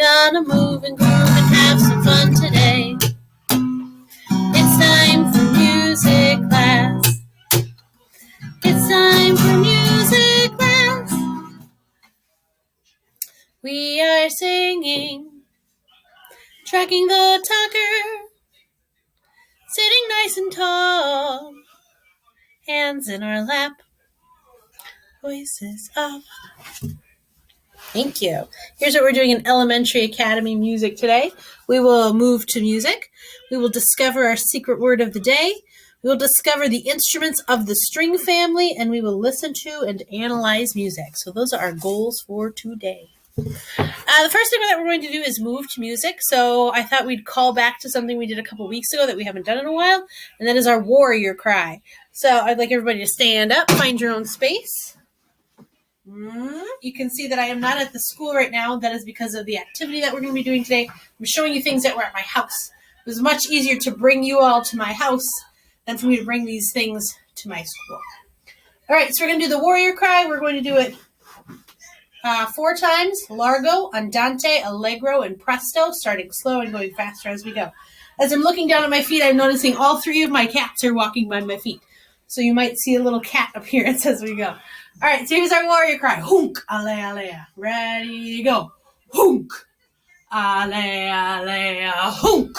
Gonna move and groove and have some fun today. It's time for music class. It's time for music class. We are singing, tracking the talker, sitting nice and tall, hands in our lap, voices up. Thank you. Here's what we're doing in Elementary Academy music today. We will move to music. We will discover our secret word of the day. We will discover the instruments of the string family, and we will listen to and analyze music. So those are our goals for today. The first thing that we're going to do is move to music. So I thought we'd call back to something we did a couple weeks ago that we haven't done in a while, and that is our warrior cry. So I'd like everybody to stand up, find your own space. You can see that I am not at the school right now. That is because of the activity that we're going to be doing today. I'm showing you things that were at my house. It was much easier to bring you all to my house than for me to bring these things to my school. All right, so we're going to do the warrior cry. We're going to do it 4 times. Largo, andante, allegro, and presto, starting slow and going faster as we go. As I'm looking down at my feet, I'm noticing all 3 of my cats are walking by my feet. So you might see a little cat appearance as we go. All right, so here's our warrior cry. Hunk, ale, ale. Ready, go. Hunk, ale, ale, hunk,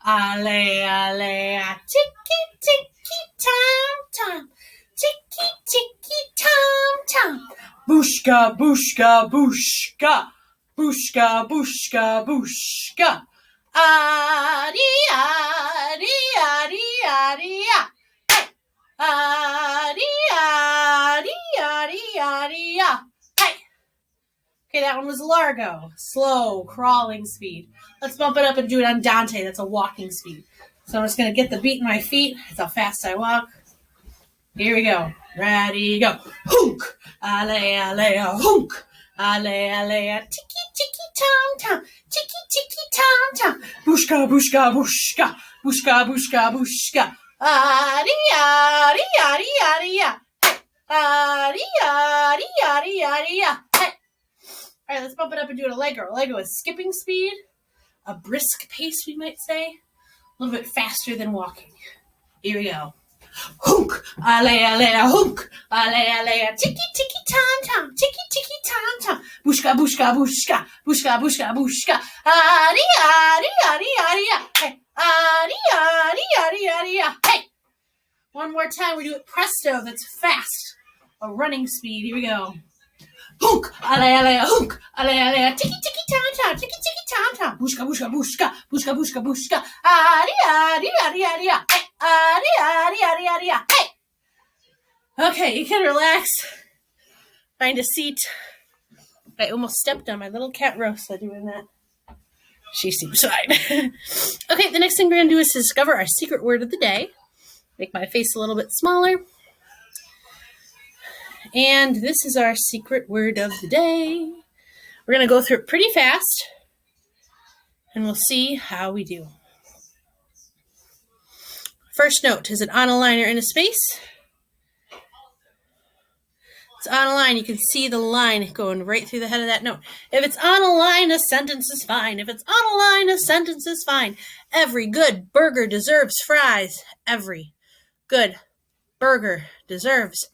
ale, ale. Ticky, ticky, tom, tom. Ticky, ticky, tom, tom. Bushka, bushka, bushka. Bushka, bushka, bushka. Adi, adi, adi, adi, adi. Hey. Okay, that one was largo. Slow, crawling speed. Let's bump it up and do it andante. That's a walking speed. So I'm just going to get the beat in my feet. That's how fast I walk. Here we go. Ready, go. Hunk. Ale, ale, hunk. Ale, ale, tiki, tiki, tom, tom. Tiki, tiki, tom, tom. Bushka, bushka, bushka. Bushka, bushka, bushka. Adi, adi, adi, adi, adi, adi, adi, adi, hey. All right, let's bump it up and do an allegro. Allegro is skipping speed, a brisk pace, we might say, a little bit faster than walking. Here we go. Hunk, ale, ale, hunk, ale, ale, tiki, tiki, tom, tom, tiki, tiki, tom, tom, bushka, bushka, bushka, bushka, bushka, bushka, adi, adi, adi, adi, hey. Adi, adi, adi, adi, hey. One more time, we do it presto, that's fast. A running speed, here we go. Hunk, ale, ale, hunk, ale, ale, tiki, tiki, tom, tom, tiki, tiki, tom, tom, bushka, bushka, bushka, bushka, bushka, bushka, adi, adi, adi, adi, hey. Adi, adi, adi, adi, hey. Okay, you can relax. Find a seat. I almost stepped on my little cat Rosa doing that. She seems fine. Okay, the next thing we're going to do is discover our secret word of the day. Make my face a little bit smaller. And this is our secret word of the day. We're going to go through it pretty fast. And we'll see how we do. First note, is it on a line or in a space? It's on a line. You can see the line going right through the head of that note. If it's on a line, a sentence is fine. If it's on a line, a sentence is fine. Every good burger deserves fries. Every good burger deserves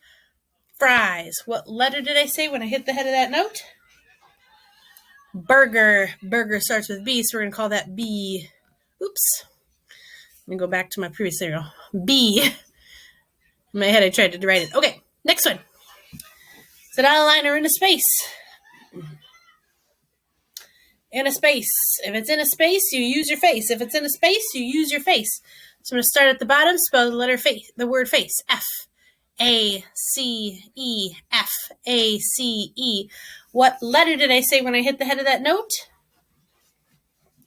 fries. What letter did I say when I hit the head of that note? Burger. Burger starts with B, so we're going to call that B. Oops. Let me go back to my previous serial. B. In my head, I tried to write it. Okay, next one. Is it on a line or in a space? In a space. If it's in a space, you use your face. If it's in a space, you use your face. So I'm going to start at the bottom, spell the letter face, the word face. F. A-C-E. F. A-C-E. What letter did I say when I hit the head of that note?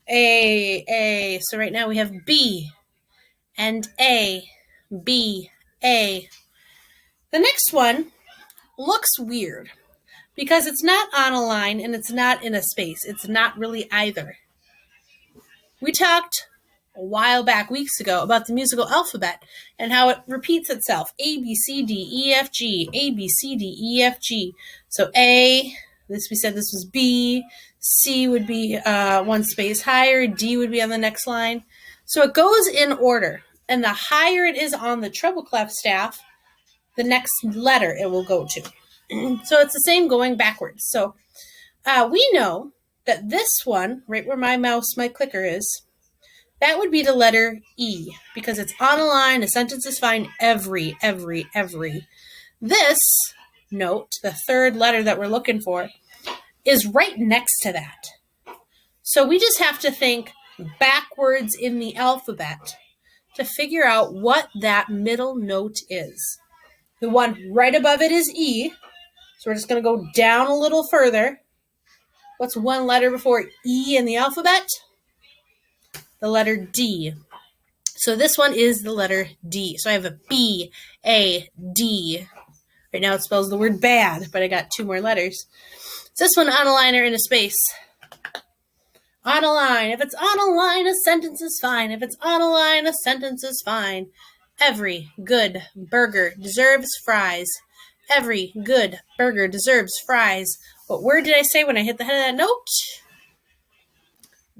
A. So right now we have B and A. B. A. The next one looks weird because it's not on a line and it's not in a space. It's not really either. We talked a while back, weeks ago, about the musical alphabet and how it repeats itself. A, B, C, D, E, F, G. A, B, C, D, E, F, G. So A, we said this was B, C would be one space higher. D would be on the next line. So it goes in order. And the higher it is on the treble clef staff, the next letter it will go to. So it's the same going backwards. So we know that this one, right where my clicker is, that would be the letter E, because it's on a line, a sentence is fine, every. This note, the third letter that we're looking for, is right next to that. So we just have to think backwards in the alphabet to figure out what that middle note is. The one right above it is E, so we're just going to go down a little further. What's one letter before E in the alphabet? The letter D. So this one is the letter D. So I have a B, A, D. Right now it spells the word bad, but I got two more letters. Is this one on a line or in a space? On a line. If it's on a line, a sentence is fine. If it's on a line, a sentence is fine. Every good burger deserves fries. Every good burger deserves fries. What word did I say when I hit the head of that note?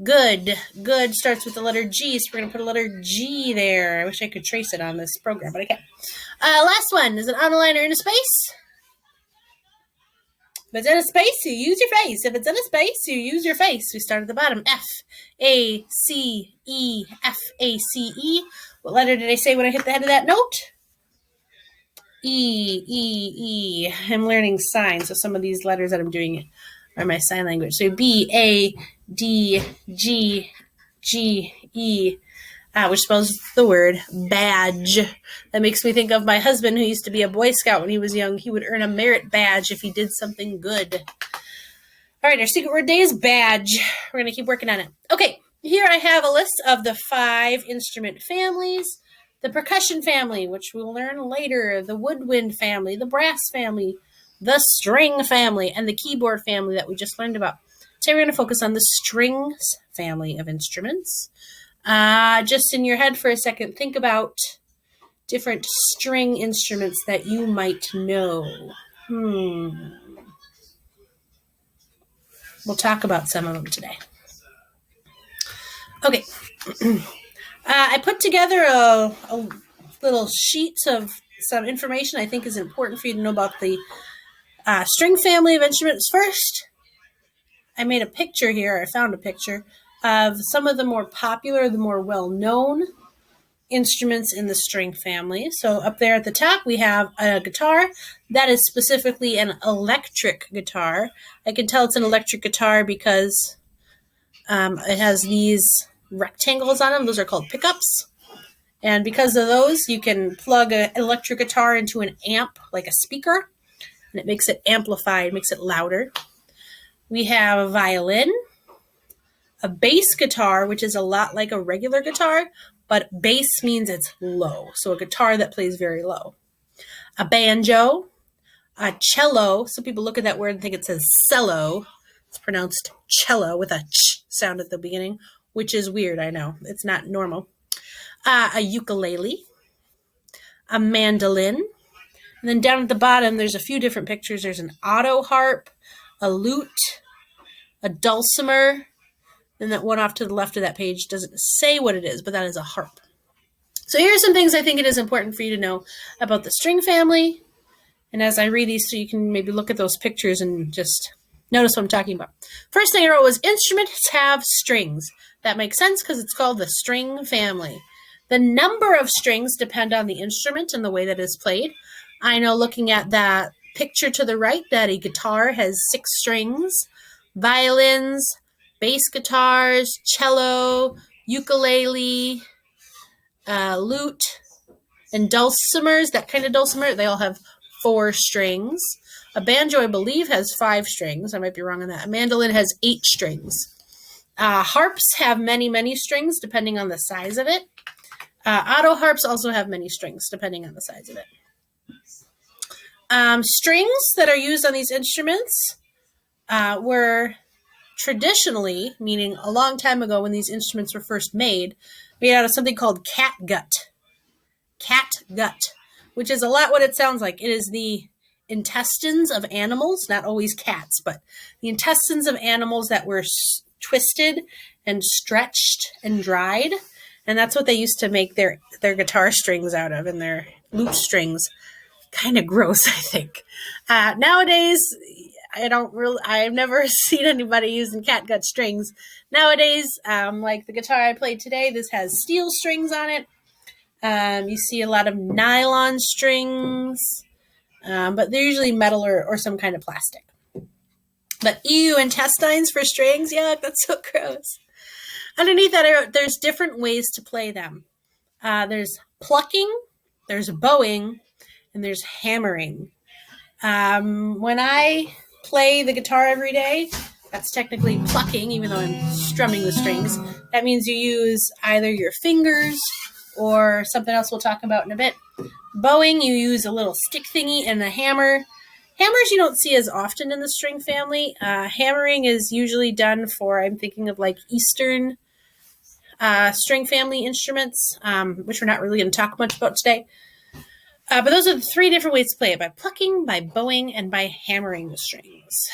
Good. Good starts with the letter G, so we're going to put a letter G there. I wish I could trace it on this program, but I can't. Last one. Is it on a line or in a space? If it's in a space, you use your face. If it's in a space, you use your face. We start at the bottom. F, A, C, E, F, A, C, E. What letter did I say when I hit the head of that note? E, E, E. I'm learning signs, so some of these letters that I'm doing are my sign language. So B, A, D, G, G, E, which spells the word badge. That makes me think of my husband, who used to be a Boy Scout when he was young. He would earn a merit badge if he did something good. All right, our secret word day is badge. We're going to keep working on it. Okay, here I have a list of the 5 instrument families. The percussion family, which we'll learn later, the woodwind family, the brass family, the string family, and the keyboard family that we just learned about. Today we're going to focus on the strings family of instruments. Just in your head for a second, think about different string instruments that you might know. We'll talk about some of them today. Okay. I put together a little sheet of some information I think is important for you to know about the string family of instruments. First, I made a picture here. I found a picture of some of the more popular, the more well-known instruments in the string family. So up there at the top, we have a guitar that is specifically an electric guitar. I can tell it's an electric guitar because it has these rectangles on them. Those are called pickups. And because of those, you can plug an electric guitar into an amp, like a speaker, and it makes it amplified, makes it louder. We have a violin, a bass guitar, which is a lot like a regular guitar, but bass means it's low, so a guitar that plays very low. A banjo, a cello. Some people look at that word and think it says cello. It's pronounced cello with a ch sound at the beginning, which is weird, I know. It's not normal. A ukulele, a mandolin, and then down at the bottom, there's a few different pictures. There's an auto harp, a lute, a dulcimer, and that one off to the left of that page doesn't say what it is, but that is a harp. So here are some things I think it is important for you to know about the string family. And as I read these, so you can maybe look at those pictures and just notice what I'm talking about. First thing I wrote was instruments have strings. That makes sense because it's called the string family. The number of strings depend on the instrument and the way that it is played. I know looking at that picture to the right that a guitar has 6 strings. Violins, bass guitars, cello, ukulele, lute, and dulcimers, that kind of dulcimer, they all have 4 strings. A banjo, I believe, has 5 strings. I might be wrong on that. A mandolin has 8 strings. Harps have many, many strings depending on the size of it. Auto harps also have many strings depending on the size of it. Strings that are used on these instruments were traditionally, meaning a long time ago when these instruments were first made out of something called catgut. Catgut, which is a lot what it sounds like. It is the intestines of animals, not always cats, but the intestines of animals that were twisted and stretched and dried. And that's what they used to make their guitar strings out of, and their lute strings. Kind of gross, I think. Nowadays, I've never seen anybody using catgut strings. Nowadays, like the guitar I played today, this has steel strings on it. You see a lot of nylon strings, but they're usually metal or some kind of plastic. But ew, intestines for strings? Yuck, that's so gross. Underneath that, I wrote, there's different ways to play them. There's plucking, there's bowing, and there's hammering. When I play the guitar every day, that's technically plucking, even though I'm strumming the strings. That means you use either your fingers or something else we'll talk about in a bit. Bowing, you use a little stick thingy and a hammer. Hammers you don't see as often in the string family. Hammering is usually done for, I'm thinking of like Eastern string family instruments, which we're not really going to talk much about today. But those are the three different ways to play it: by plucking, by bowing, and by hammering the strings.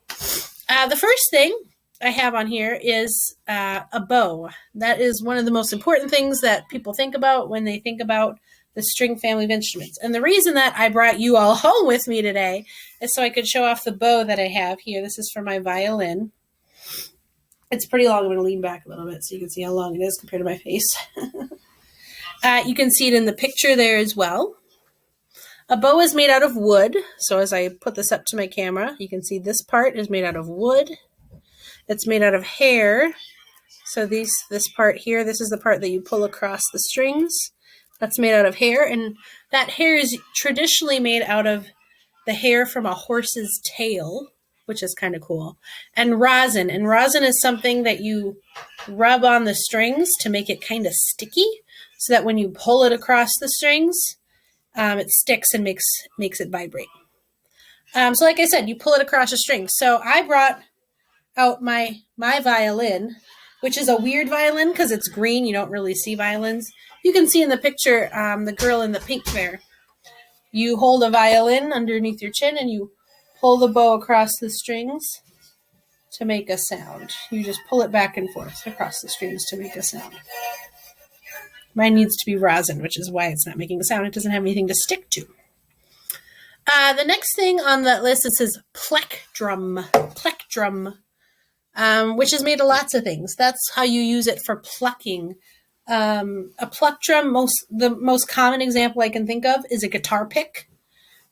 The first thing I have on here is a bow. That is one of the most important things that people think about when they think about the string family of instruments. And the reason that I brought you all home with me today is so I could show off the bow that I have here. This is for my violin. It's pretty long. I'm going to lean back a little bit so you can see how long it is compared to my face. You can see it in the picture there as well. A bow is made out of wood. So as I put this up to my camera, you can see this part is made out of wood. It's made out of hair. So this part here, this is the part that you pull across the strings. That's made out of hair, and that hair is traditionally made out of the hair from a horse's tail, which is kind of cool, and rosin. And rosin is something that you rub on the strings to make it kind of sticky, so that when you pull it across the strings, it sticks and makes it vibrate. So like I said, you pull it across the strings. So I brought out my violin, which is a weird violin because it's green. You don't really see violins. You can see in the picture, the girl in the pink there. You hold a violin underneath your chin and you pull the bow across the strings to make a sound. You just pull it back and forth across the strings to make a sound. Mine needs to be rosin, which is why it's not making a sound. It doesn't have anything to stick to. The next thing on that list, it says plectrum, which is made of lots of things. That's how you use it for plucking. A plectrum, the most common example I can think of is a guitar pick.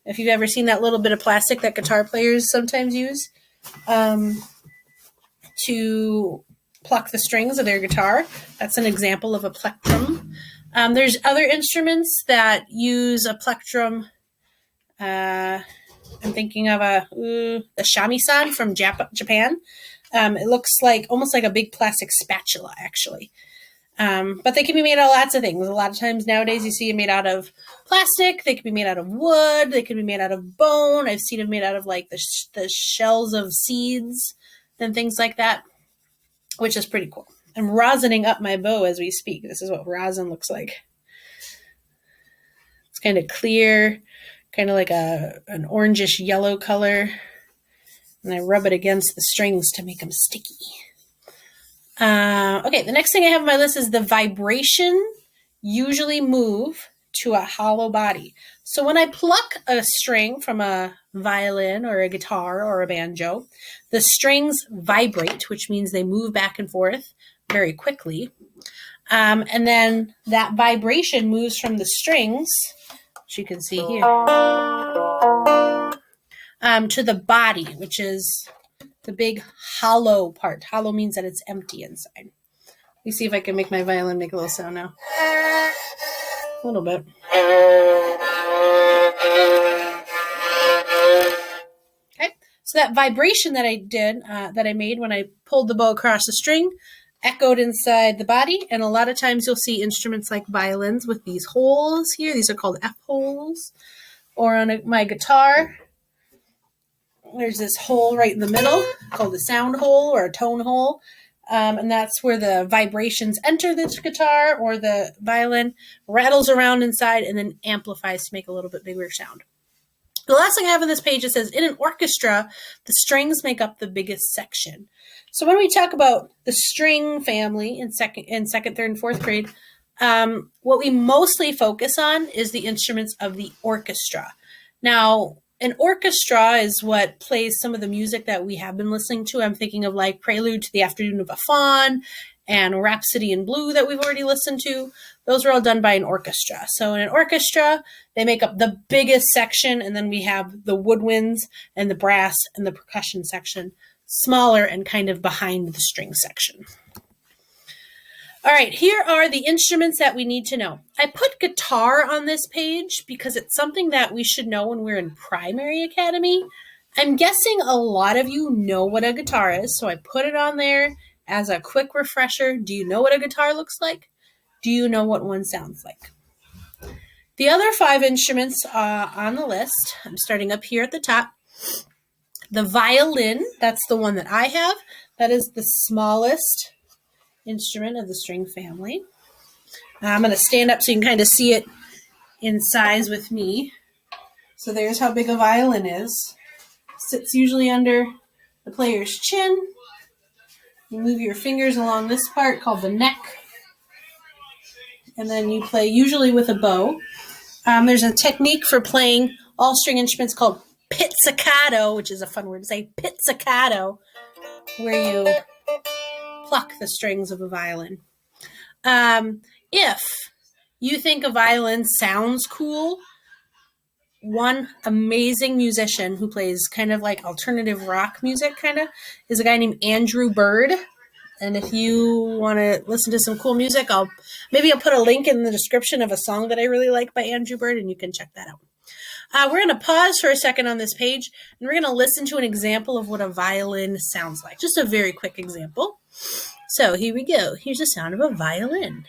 If you've ever seen that little bit of plastic that guitar players sometimes use to pluck the strings of their guitar, that's an example of a plectrum. There's other instruments that use a plectrum. I'm thinking of the shamisen from Japan. It looks almost like a big plastic spatula, actually. But they can be made out of lots of things. A lot of times nowadays you see them made out of plastic. They can be made out of wood. They can be made out of bone. I've seen them made out of like the shells of seeds and things like that, which is pretty cool. I'm rosining up my bow as we speak. This is what rosin looks like. It's kind of clear, kind of like an orangish yellow color. And I rub it against the strings to make them sticky. Okay, the next thing I have on my list is the vibration usually move to a hollow body. So when I pluck a string from a violin or a guitar or a banjo, the strings vibrate, which means they move back and forth very quickly. And then that vibration moves from the strings, which you can see here, to the body, which is the big hollow part. Hollow means that it's empty inside. Let me see if I can make my violin make a little sound now. A little bit. Okay, so that vibration that I did, that I made when I pulled the bow across the string, echoed inside the body. And a lot of times you'll see instruments like violins with these holes here. These are called F-holes. Or on my guitar, there's this hole right in the middle called a sound hole or a tone hole. And that's where the vibrations enter the guitar or the violin, rattles around inside, and then amplifies to make a little bit bigger sound. The last thing I have on this page, it says, in an orchestra, the strings make up the biggest section. So when we talk about the string family in second, third, and fourth grade, what we mostly focus on is the instruments of the orchestra. Now, an orchestra is what plays some of the music that we have been listening to. I'm thinking of like Prelude to the Afternoon of a Faun and Rhapsody in Blue that we've already listened to. Those are all done by an orchestra. So in an orchestra, they make up the biggest section, and then we have the woodwinds and the brass and the percussion section, smaller and kind of behind the string section. All right, here are the instruments that we need to know. I put guitar on this page because it's something that we should know when we're in primary academy. I'm guessing a lot of you know what a guitar is, so I put it on there as a quick refresher. Do you know what a guitar looks like? Do you know what one sounds like? The other 5 instruments on the list, I'm starting up here at the top. The violin, that's the one that I have. That is the smallest instrument of the string family. I'm going to stand up so you can kind of see it in size with me. So there's how big a violin is. Sits usually under the player's chin. You move your fingers along this part called the neck. And then you play usually with a bow. There's a technique for playing all string instruments called pizzicato, which is a fun word to say, pizzicato, where you pluck the strings of a violin. If you think a violin sounds cool, one amazing musician who plays kind of like alternative rock music is a guy named Andrew Bird. And if you want to listen to some cool music, I'll put a link in the description of a song that I really like by Andrew Bird, and you can check that out. We're going to pause for a second on this page, and we're going to listen to an example of what a violin sounds like. Just a very quick example. So here we go. Here's the sound of a violin.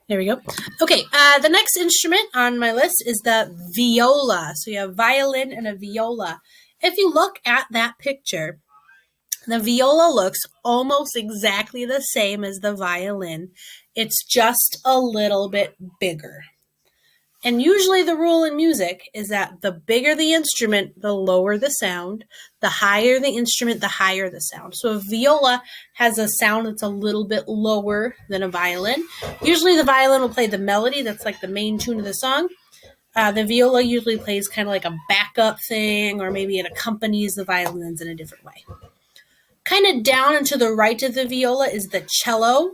There we go. Okay, the next instrument on my list is the viola. So you have violin and a viola. If you look at that picture, the viola looks almost exactly the same as the violin. It's just a little bit bigger. And usually the rule in music is that the bigger the instrument, the lower the sound. The higher the instrument, the higher the sound. So a viola has a sound that's a little bit lower than a violin. Usually the violin will play the melody, that's like the main tune of the song. The viola usually plays kind of like a backup thing, or maybe it accompanies the violins in a different way. Kind of down and to the right of the viola is the cello.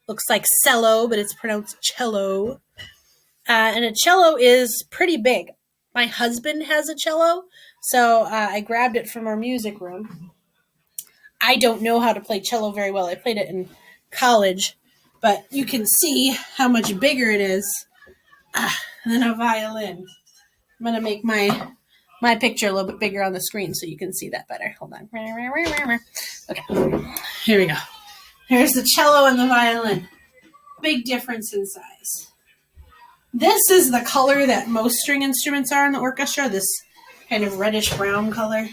Looks like cello, but it's pronounced cello. And a cello is pretty big. My husband has a cello, so I grabbed it from our music room. I don't know how to play cello very well. I played it in college, but you can see how much bigger it is than a violin. I'm going to make my picture a little bit bigger on the screen so you can see that better. Hold on. Okay, here we go. Here's the cello and the violin. Big difference in size. This is the color that most string instruments are in the orchestra, this kind of reddish-brown color.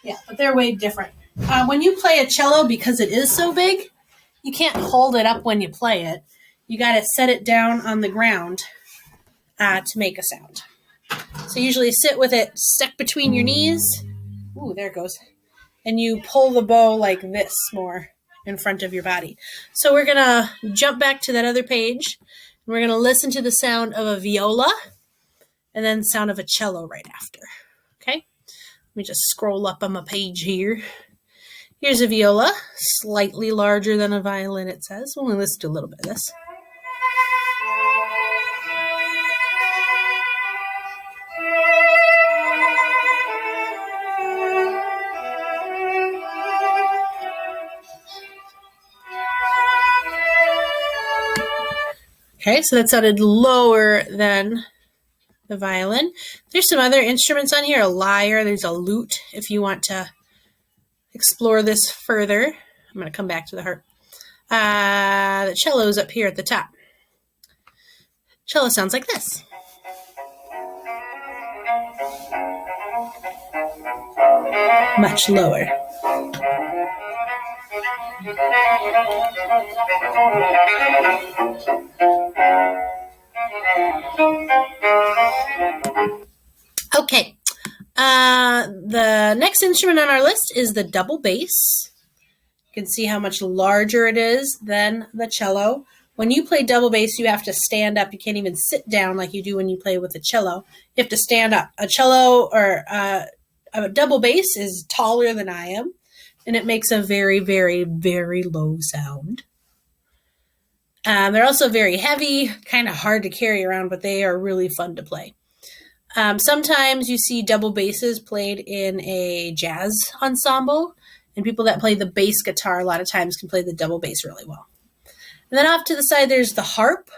Yeah, but they're way different. When you play a cello, because it is so big, you can't hold it up when you play it. You got to set it down on the ground to make a sound. So usually sit with it stuck between your knees. Ooh, there it goes. And you pull the bow like this more in front of your body. So we're going to jump back to that other page. We're going to listen to the sound of a viola and then the sound of a cello right after. Okay? Let me just scroll up on my page here. Here's a viola, slightly larger than a violin, it says. We'll listen to a little bit of this. Okay, so that sounded lower than the violin. There's some other instruments on here, a lyre, there's a lute if you want to explore this further. I'm going to come back to the harp. The cello's up here at the top. Cello sounds like this. Much lower. Okay. The next instrument on our list is the double bass. You can see how much larger it is than the cello. When you play double bass, you have to stand up. You can't even sit down like you do when you play with a cello. You have to stand up. A cello or a double bass is taller than I am, and it makes a very, very, very low sound. They're also very heavy, kind of hard to carry around, but they are really fun to play. Sometimes you see double basses played in a jazz ensemble, and people that play the bass guitar a lot of times can play the double bass really well. And then off to the side, there's the harp.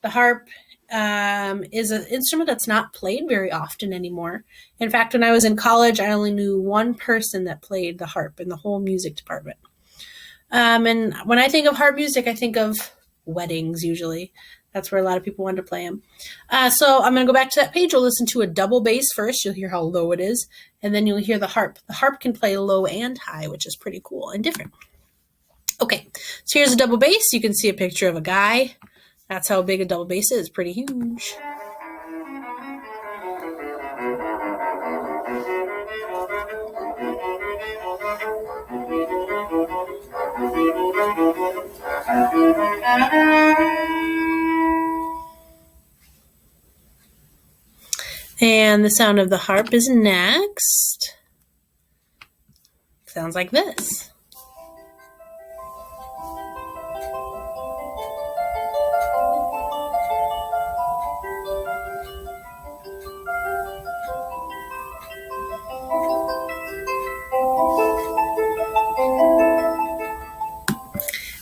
The harp is an instrument that's not played very often anymore. In fact, when I was in college, I only knew one person that played the harp in the whole music department. And when I think of harp music, I think of weddings usually. That's where a lot of people want to play them. So I'm going to go back to that page. We'll listen to a double bass first. You'll hear how low it is. And then you'll hear the harp. The harp can play low and high, which is pretty cool and different. Okay, so here's a double bass. You can see a picture of a guy. That's how big a double bass is. Pretty huge. And the sound of the harp is next. Sounds like this.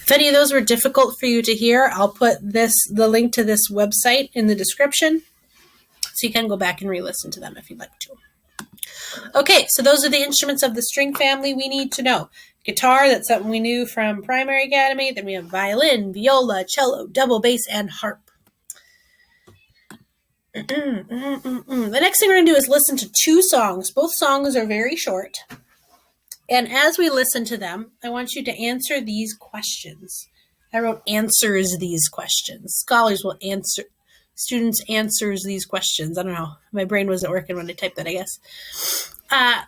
If any of those were difficult for you to hear, I'll put the link to this website in the description, so you can go back and re-listen to them if you'd like to. Okay, so those are the instruments of the string family we need to know. Guitar, that's something we knew from Primary Academy. Then we have violin, viola, cello, double bass, and harp. The next thing we're going to do is listen to two songs. Both songs are very short. And as we listen to them, I want you to answer these questions. I wrote answers these questions. Scholars will answer, students answers these questions. I don't know. My brain wasn't working when I typed that, I guess.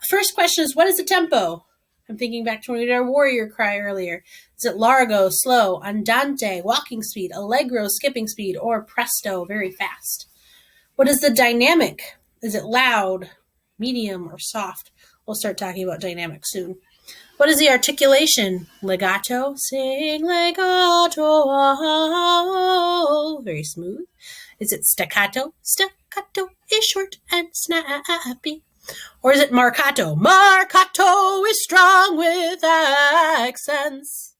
First question is, what is the tempo? I'm thinking back to when we did our warrior cry earlier. Is it largo, slow, andante, walking speed, allegro, skipping speed, or presto, very fast? What is the dynamic? Is it loud, medium, or soft? We'll start talking about dynamic soon. What is the articulation? Legato, sing legato, oh, very smooth. Is it staccato? Staccato is short and snappy. Or is it marcato? Marcato is strong with accents.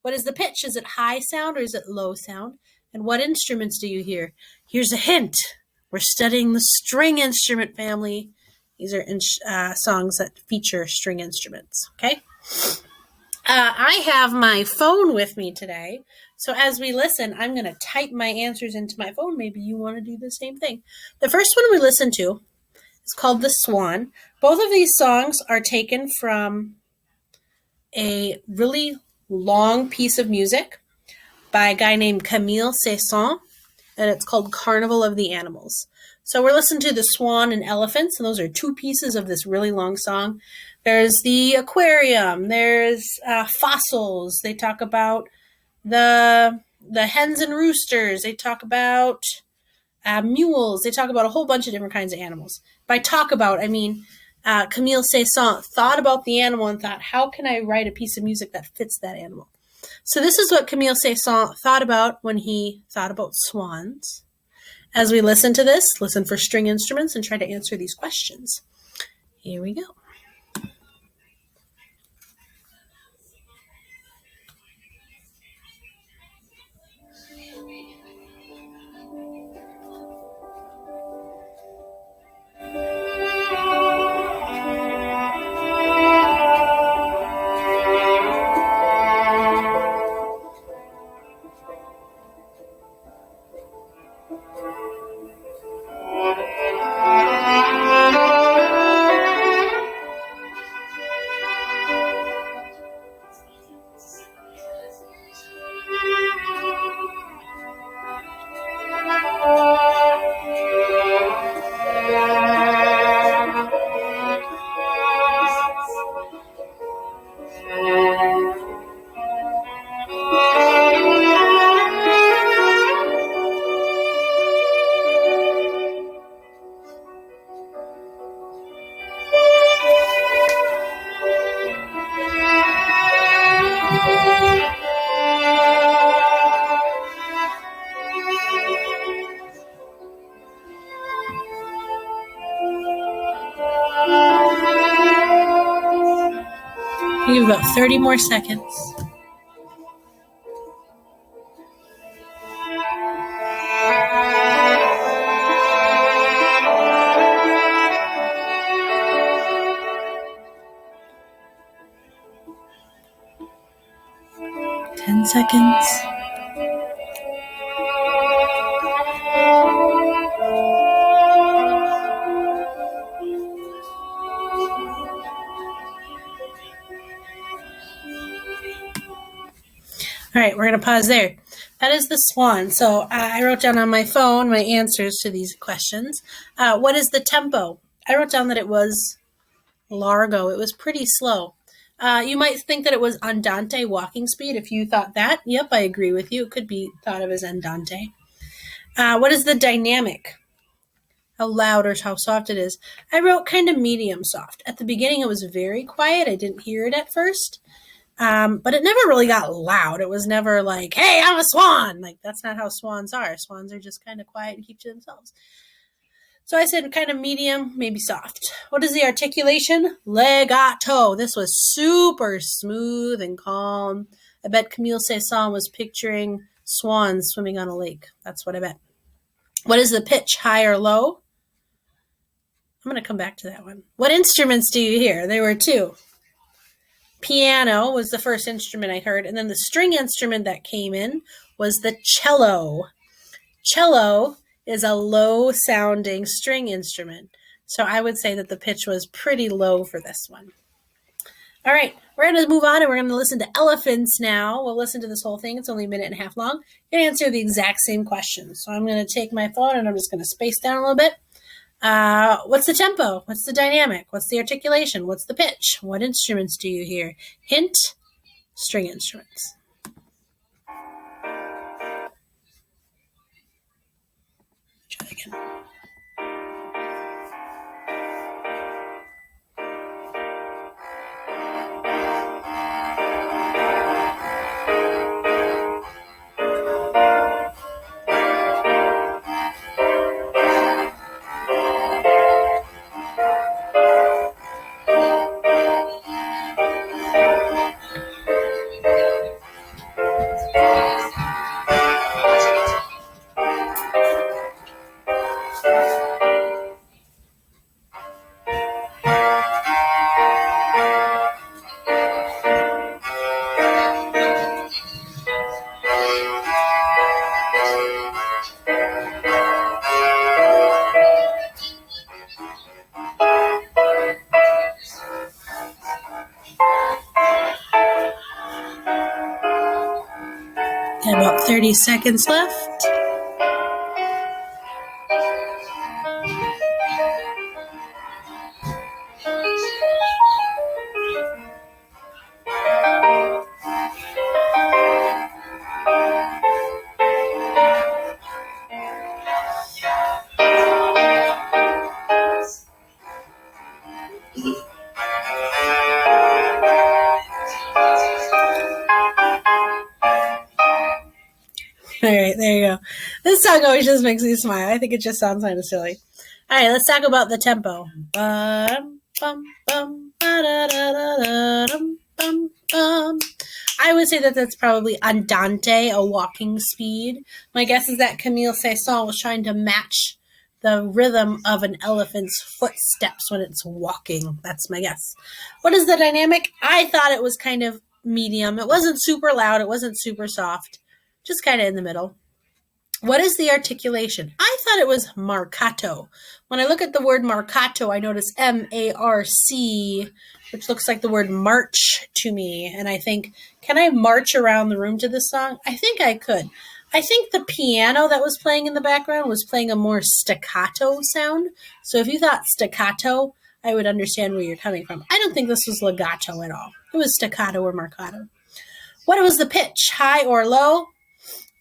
What is the pitch? Is it high sound or is it low sound? And what instruments do you hear? Here's a hint. We're studying the string instrument family. These are songs that feature string instruments, okay? I have my phone with me today, so as we listen, I'm going to type my answers into my phone. Maybe you want to do the same thing. The first one we listen to is called The Swan. Both of these songs are taken from a really long piece of music by a guy named Camille Saint-Saëns, and it's called Carnival of the Animals. So we're listening to The Swan and Elephants, and those are two pieces of this really long song. There's the aquarium. There's fossils. They talk about the hens and roosters. They talk about mules. They talk about a whole bunch of different kinds of animals. By talk about, I mean Camille Saint-Saëns thought about the animal and thought, how can I write a piece of music that fits that animal? So this is what Camille Saint-Saëns thought about when he thought about swans. As we listen to this, listen for string instruments and try to answer these questions. Here we go. Give you about 30 more seconds. Seconds. All right, we're going to pause there. That is the swan. So I wrote down on my phone my answers to these questions. What is the tempo? I wrote down that it was largo. It was pretty slow. You might think that it was andante, walking speed. If you thought that, yep, I agree with you. It could be thought of as andante. What is the dynamic? How loud or how soft it is. I wrote kind of medium soft. At the beginning, it was very quiet. I didn't hear it at first. But it never really got loud. It was never like, hey, I'm a swan. Like, that's not how swans are. Swans are just kind of quiet and keep to themselves. So I said kind of medium, maybe soft. What is the articulation? Legato. This was super smooth and calm. I bet Camille Saint-Saëns was picturing swans swimming on a lake. That's what I bet. What is the pitch, high or low? I'm going to come back to that one. What instruments do you hear? There were two. Piano was the first instrument I heard, and then the string instrument that came in was the cello. Cello is a low-sounding string instrument, so I would say that the pitch was pretty low for this one. All right, we're going to move on, and we're going to listen to elephants now. We'll listen to this whole thing. It's only a minute and a half long. You're going to answer the exact same question. So I'm going to take my phone, and I'm just going to space down a little bit. What's the tempo? What's the dynamic? What's the articulation? What's the pitch? What instruments do you hear? Hint, string instruments. Try again. Got about 30 seconds left. All right, there you go. This song always just makes me smile. I think it just sounds kind of silly. All right, let's talk about the tempo. I would say that that's probably andante, a walking speed. My guess is that Camille Saint-Saëns was trying to match the rhythm of an elephant's footsteps when it's walking. That's my guess. What is the dynamic? I thought it was kind of medium. It wasn't super loud. It wasn't super soft. Just kind of in the middle. What is the articulation? I thought it was marcato. When I look at the word marcato, I notice M-A-R-C, which looks like the word march to me. And I think, can I march around the room to this song? I think I could. I think the piano that was playing in the background was playing a more staccato sound. So if you thought staccato, I would understand where you're coming from. I don't think this was legato at all. It was staccato or marcato. What was the pitch, high or low?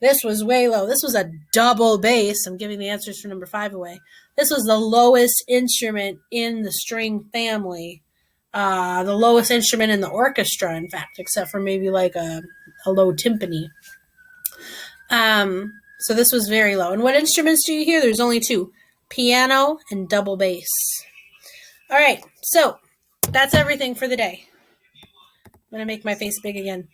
This was way low. This was a double bass. I'm giving the answers for number 5 away. This was the lowest instrument in the string family. The lowest instrument in the orchestra, in fact, except for maybe like a low timpani. So this was very low. And what instruments do you hear? There's only 2, piano and double bass. All right, so that's everything for the day. I'm going to make my face big again.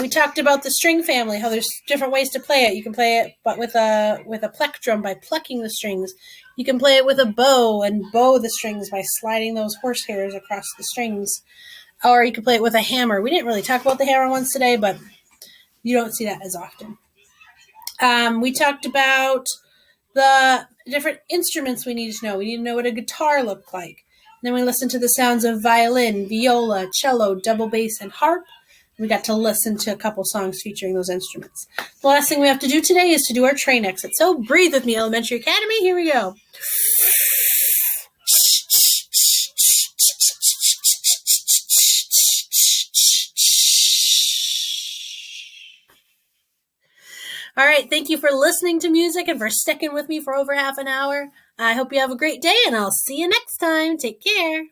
We talked about the string family, how there's different ways to play it. You can play it but with a plectrum by plucking the strings. You can play it with a bow and bow the strings by sliding those horsehairs across the strings. Or you can play it with a hammer. We didn't really talk about the hammer ones today, but you don't see that as often. We talked about the different instruments we need to know. We need to know what a guitar looked like. And then we listened to the sounds of violin, viola, cello, double bass, and harp. We got to listen to a couple songs featuring those instruments. The last thing we have to do today is to do our train exit. So breathe with me, Elementary Academy. Here we go. All right, thank you for listening to music and for sticking with me for over half an hour. I hope you have a great day, and I'll see you next time. Take care.